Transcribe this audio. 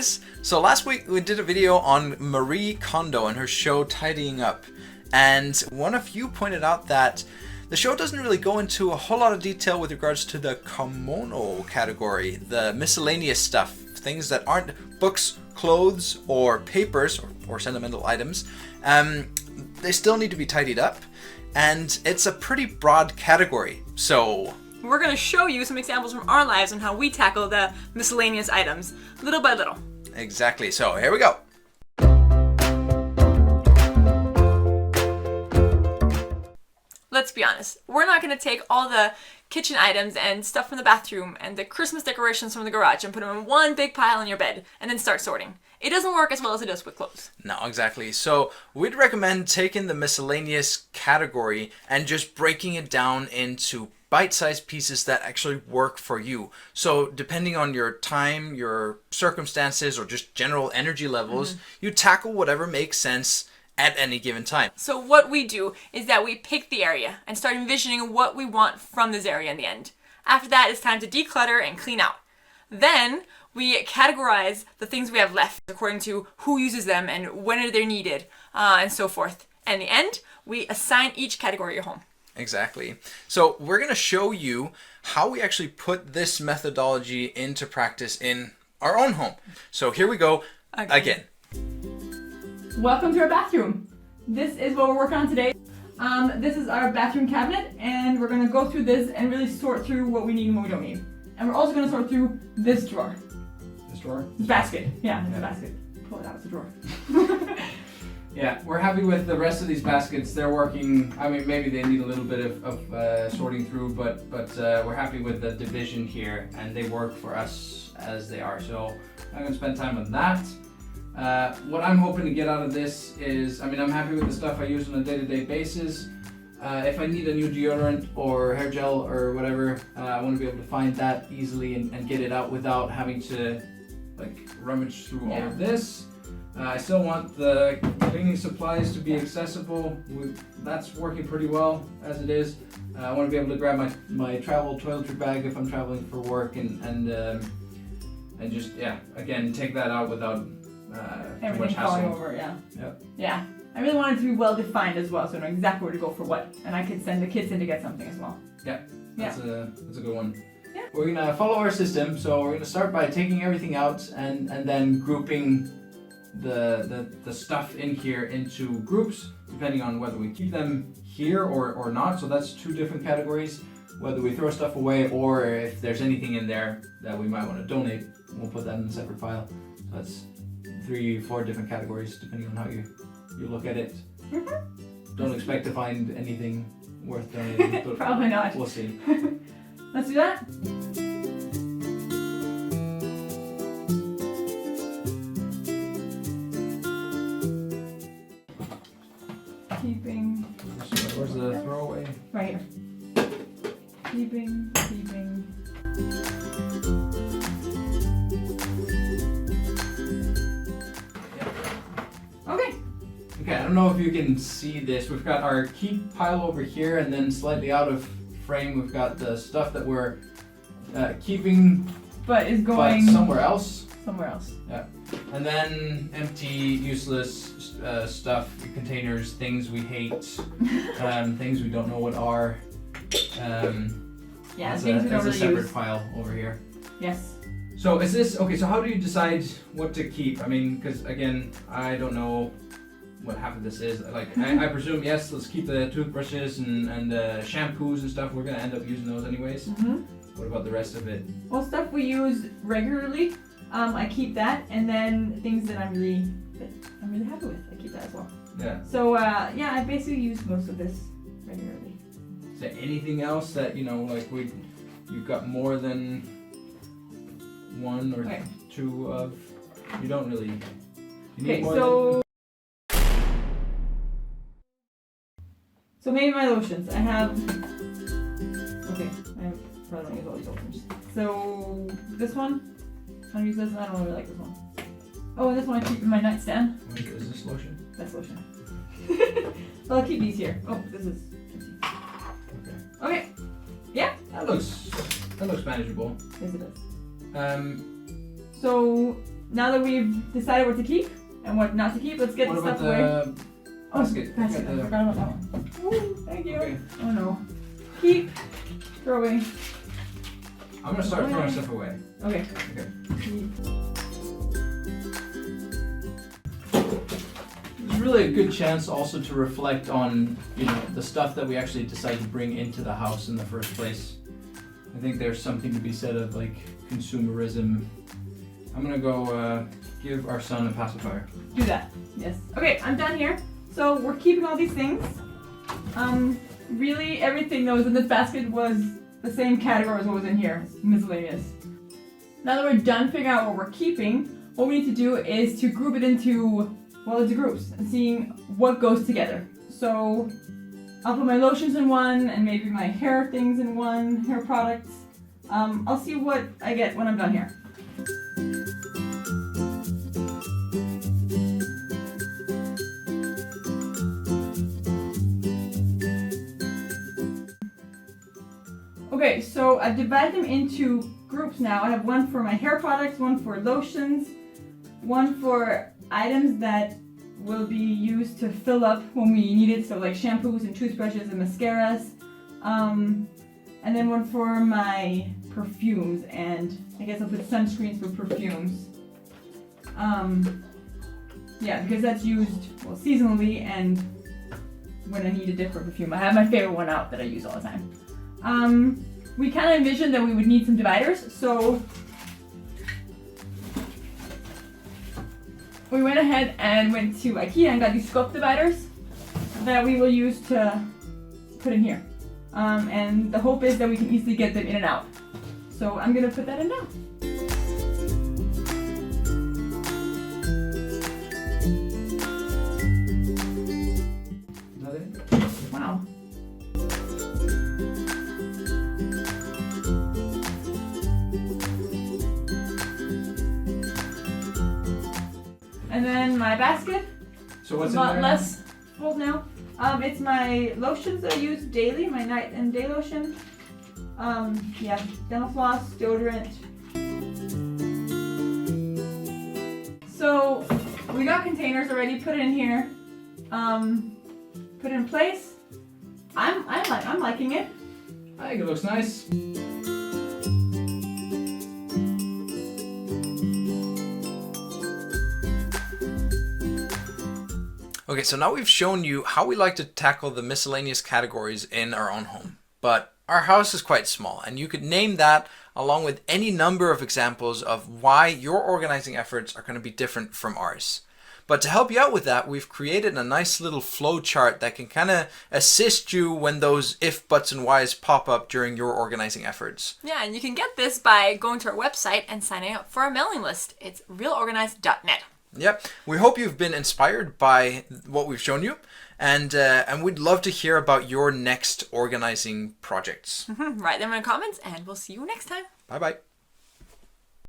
guys. So last week we did a video on Marie Kondo and her show Tidying Up. And one of you pointed out that the show doesn't really go into a whole lot of detail with regards to the Komono category, the miscellaneous stuff, things that aren't books, clothes, or papers, or sentimental items. They still need to be tidied up, and it's a pretty broad category. So we're going to show you some examples from our lives on how we tackle the miscellaneous items, little by little. Exactly. So here we go. Let's be honest, we're not going to take all the kitchen items and stuff from the bathroom and the Christmas decorations from the garage and put them in one big pile on your bed and then start sorting. It doesn't work as well as it does with clothes. No, exactly. So we'd recommend taking the miscellaneous category and just breaking it down into bite-sized pieces that actually work for you. So depending on your time, your circumstances, or just general energy levels, you tackle whatever makes sense at any given time. So what we do is that we pick the area and start envisioning what we want from this area in the end. After that, it's time to declutter and clean out. Then we categorize the things we have left according to who uses them and when are they needed, and so forth. And in the end, we assign each category a home. Exactly. So we're going to show you how we actually put this methodology into practice in our own home. So here we go again. Welcome to our bathroom. This is what we're working on today. This is our bathroom cabinet, and we're going to go through this and really sort through what we need and what we don't need. And we're also going to sort through this drawer. This drawer? This basket. Yeah, it's a basket. Pull it out, it's a drawer. Yeah, we're happy with the rest of these baskets. They're working. I mean, maybe they need a little bit of sorting through, but we're happy with the division here, and they work for us as they are. So I'm going to spend time on that. What I'm hoping to get out of this is, I mean, I'm happy with the stuff I use on a day-to-day basis. If I need a new deodorant or hair gel or whatever, I want to be able to find that easily and get it out without having to like rummage through all of this. I still want the cleaning supplies to be accessible. That's working pretty well as it is. I want to be able to grab my travel toiletry bag if I'm traveling for work and just, yeah, again, take that out without everything falling over, yeah. Yep. Yeah. I really want it to be well defined as well, so I know exactly where to go for what, and I could send the kids in to get something as well. Yeah. That's a good one. Yeah. We're gonna follow our system, so we're gonna start by taking everything out and then grouping the stuff in here into groups, depending on whether we keep them here or not. So that's two different categories. Whether we throw stuff away or if there's anything in there that we might want to donate, we'll put that in a separate file. So that's 3-4 different categories depending on how you look at it. Don't expect to find anything worth donating, but probably not. We'll see. Let's do that. Keeping. Where's the throwaway? Right here. Keeping. Okay, I don't know if you can see this. We've got our keep pile over here, and then slightly out of frame, we've got the stuff that we're keeping, but is going somewhere else. Somewhere else. Yeah, and then empty, useless stuff, containers, things we hate, things we don't know what are. Yeah, things we don't really use. A separate use. file over here. Yes. So is this okay? So how do you decide what to keep? I mean, because again, I don't know what half of this is. Like, I presume, yes, let's keep the toothbrushes and shampoos and stuff. We're going to end up using those anyways. What about the rest of it? Well, stuff we use regularly, I keep that. And then things that I'm really happy with, I keep that as well. Yeah. So, yeah, I basically use most of this regularly. Is there anything else that, you know, like you've got more than one or two of? You don't really... You need more So maybe my lotions. I have. Okay, I probably don't use all these lotions. So this one, I don't use this, and I don't really like this one. Oh, and this one I keep in my nightstand. Is this lotion? That's lotion. Well, I'll keep these here. Oh, this is. Okay. Yeah. That looks manageable. Yes, it does. Um. So now that we've decided what to keep and what not to keep, let's get What the about stuff away. the basket? Basket. I Got forgot about that one. Ooh, thank you. Okay. Oh no. Keep. Throw away. I'm gonna start throwing stuff away. Okay. Okay. It's really a good chance also to reflect on, you know, the stuff that we actually decide to bring into the house in the first place. I think there's something to be said of like consumerism. I'm gonna go give our son a pacifier. Do that. Yes. Okay, I'm done here. So we're keeping all these things. Really everything that was in this basket was the same category as what was in here, miscellaneous. Now that we're done figuring out what we're keeping, what we need to do is to group it into, well, into groups and seeing what goes together. So I'll put my lotions in one and maybe my hair things in one, hair products. I'll see what I get when I'm done here. Okay, so I've divided them into groups now. I have one for my hair products, one for lotions, one for items that will be used to fill up when we need it, so like shampoos and toothbrushes and mascaras. And then one for my perfumes, and I guess I'll put sunscreens for perfumes. Yeah, because that's used, well, seasonally and when I need a different perfume. I have my favorite one out that I use all the time. We kind of envisioned that we would need some dividers, so we went ahead and went to IKEA and got these scope dividers that we will use to put in here. And the hope is that we can easily get them in and out. So I'm gonna put that in now. Wow. And then my basket. So what's a in lot there? less full now. It's my lotions that I use daily, my night and day lotion. Yeah, dental floss, deodorant. So we got containers already. Put it in here. Put it in place. I'm liking it. I think it looks nice. Okay, so now we've shown you how we like to tackle the miscellaneous categories in our own home. But our house is quite small, and you could name that along with any number of examples of why your organizing efforts are going to be different from ours. But to help you out with that, we've created a nice little flow chart that can kind of assist you when those if, buts, and whys pop up during your organizing efforts. Yeah, and you can get this by going to our website and signing up for our mailing list. It's realorganized.net. Yep. We hope you've been inspired by what we've shown you, and we'd love to hear about your next organizing projects. Write them in the comments, and we'll see you next time. Bye-bye.